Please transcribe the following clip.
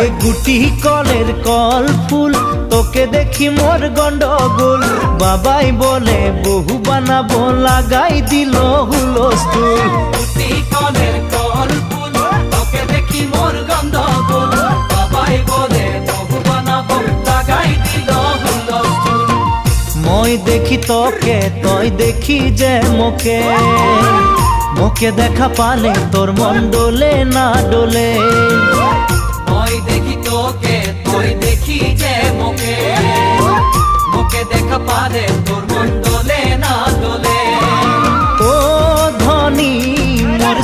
এ গুটি কলের কল ফুল তোকে দেখি মোর গন্ডগোল বাবাই বলে বহু বানাবো লাগাই দিল হুলস্থুল গুটি কলের কল ফুল তোকে দেখি মোর গন্ডগোল বাবাই বলে বহু বানাবো লাগাই দিল হুলস্থুল মই দেখি তোকে তই দেখি যে মোকে মোকে দেখা পালে তোর মন ডোলে না ডোলে মই দেখি তোকে তুই দেখি যে মোকে মোকে দেখা পালে তোর মন দোলে না দোলে ও ধনী মোর